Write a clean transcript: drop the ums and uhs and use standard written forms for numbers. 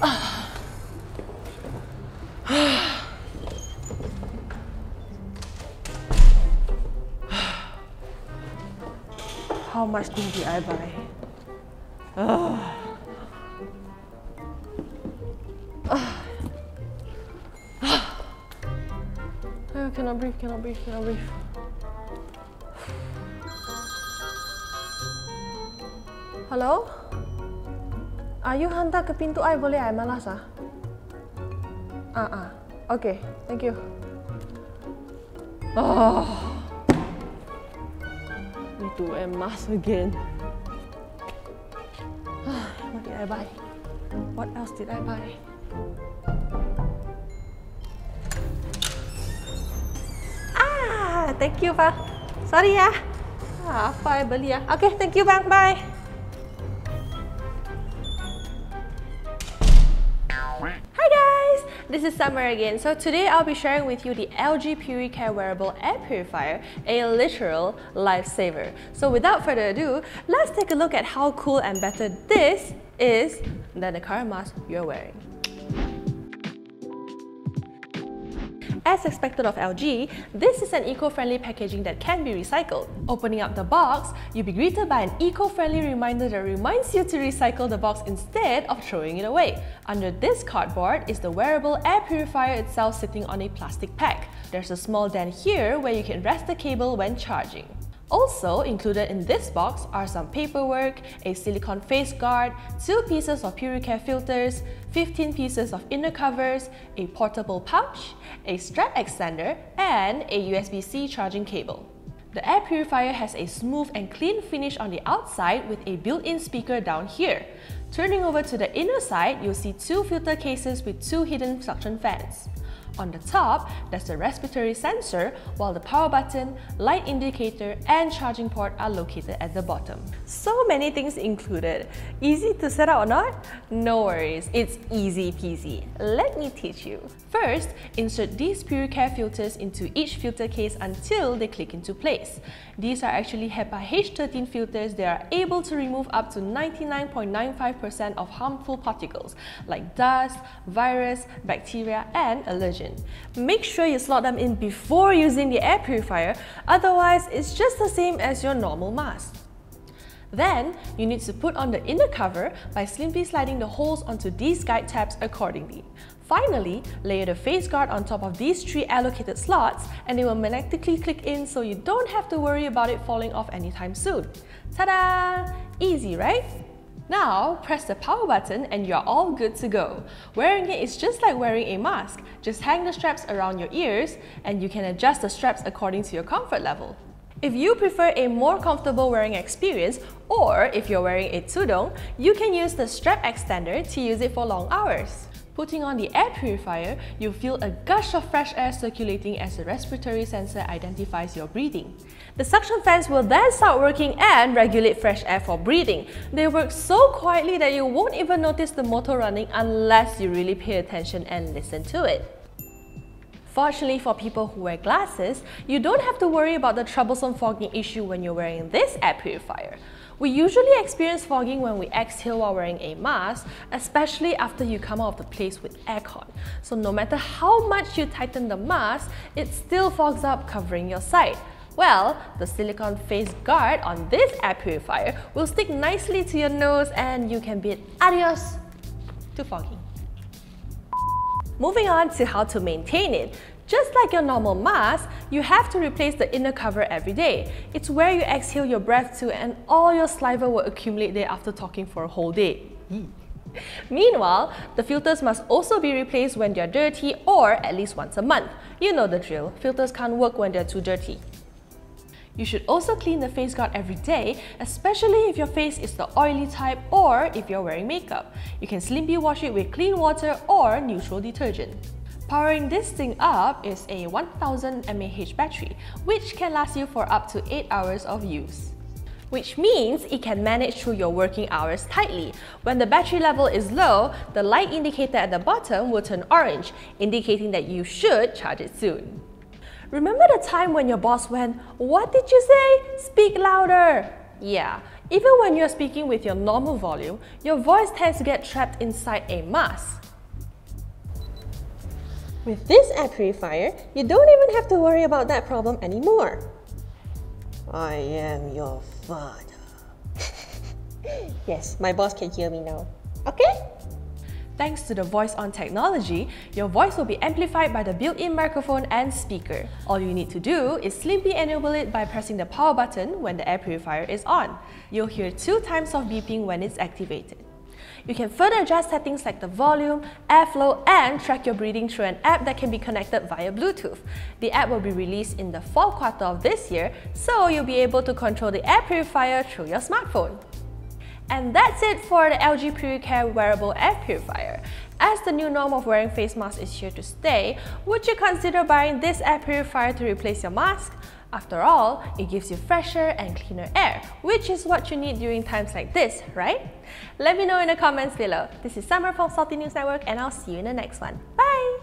How much thing did I buy? Oh, cannot breathe, cannot breathe, cannot breathe. Hello? Are you hantar ke pintu I boleh I malas ah? Okay, thank you. Need to wear mask again. What did I buy? What else did I buy? Thank you bang. Sorry ya. Apa I beli ya? Okay, thank you bang. Bye. Hi guys, this is Summer again. So today I'll be sharing with you the LG PuriCare Wearable Air Purifier, a literal lifesaver. So without further ado, let's take a look at how cool and better this is than the current mask you're wearing. As expected of LG, this is an eco-friendly packaging that can be recycled. Opening up the box, you'll be greeted by an eco-friendly reminder that reminds you to recycle the box instead of throwing it away. Under this cardboard is the wearable air purifier itself sitting on a plastic pack. There's a small dent here where you can rest the cable when charging. Also included in this box are some paperwork, a silicone face guard, 2 pieces of PuriCare filters, 15 pieces of inner covers, a portable pouch, a strap extender, and a USB-C charging cable. The air purifier has a smooth and clean finish on the outside with a built-in speaker down here. Turning over to the inner side, you'll see 2 filter cases with 2 hidden suction fans. On the top, there's the respiratory sensor, while the power button, light indicator, and charging port are located at the bottom. So many things included. Easy to set up or not? No worries, it's easy peasy. Let me teach you. First, insert these PuriCare filters into each filter case until they click into place. These are actually HEPA H13 filters that are able to remove up to 99.95% of harmful particles like dust, virus, bacteria, and allergens. Make sure you slot them in before using the air purifier, otherwise it's just the same as your normal mask. Then, you need to put on the inner cover by simply sliding the holes onto these guide tabs accordingly. Finally, layer the face guard on top of these 3 allocated slots and they will magnetically click in so you don't have to worry about it falling off anytime soon. Ta-da! Easy, right? Now, press the power button and you're all good to go. Wearing it is just like wearing a mask. Just hang the straps around your ears and you can adjust the straps according to your comfort level. If you prefer a more comfortable wearing experience, or if you're wearing a tudung, you can use the strap extender to use it for long hours. Putting on the air purifier, you'll feel a gush of fresh air circulating as the respiratory sensor identifies your breathing. The suction fans will then start working and regulate fresh air for breathing. They work so quietly that you won't even notice the motor running unless you really pay attention and listen to it. Fortunately for people who wear glasses, you don't have to worry about the troublesome fogging issue when you're wearing this air purifier. We usually experience fogging when we exhale while wearing a mask, especially after you come out of the place with aircon. So no matter how much you tighten the mask, it still fogs up, covering your sight. Well, the silicone face guard on this air purifier will stick nicely to your nose and you can bid adios to fogging. Moving on to how to maintain it. Just like your normal mask, you have to replace the inner cover every day. It's where you exhale your breath to and all your saliva will accumulate there after talking for a whole day. Meanwhile, the filters must also be replaced when they're dirty or at least once a month. You know the drill, filters can't work when they're too dirty. You should also clean the face guard every day, especially if your face is the oily type or if you're wearing makeup. You can simply wash it with clean water or neutral detergent. Powering this thing up is a 1000 mAh battery, which can last you for up to 8 hours of use. Which means it can manage through your working hours tightly. When the battery level is low, the light indicator at the bottom will turn orange, indicating that you should charge it soon. Remember the time when your boss went, "What did you say? Speak louder!" Yeah, Even when you're speaking with your normal volume, your voice tends to get trapped inside a mask. With this air purifier, you don't even have to worry about that problem anymore. I am your father. Yes, my boss can hear me now. Okay? Thanks to the VoiceON technology, your voice will be amplified by the built-in microphone and speaker. All you need to do is simply enable it by pressing the power button when the air purifier is on. You'll hear 2 times of beeping when it's activated. You can further adjust settings like the volume, airflow, and track your breathing through an app that can be connected via Bluetooth. The app will be released in the 4th quarter of this year, so you'll be able to control the air purifier through your smartphone. And that's it for the LG PuriCare Wearable Air Purifier. As the new norm of wearing face masks is here to stay, would you consider buying this air purifier to replace your mask? After all, it gives you fresher and cleaner air, which is what you need during times like this, right? Let me know in the comments below. This is Summer from Salty News Network, and I'll see you in the next one. Bye!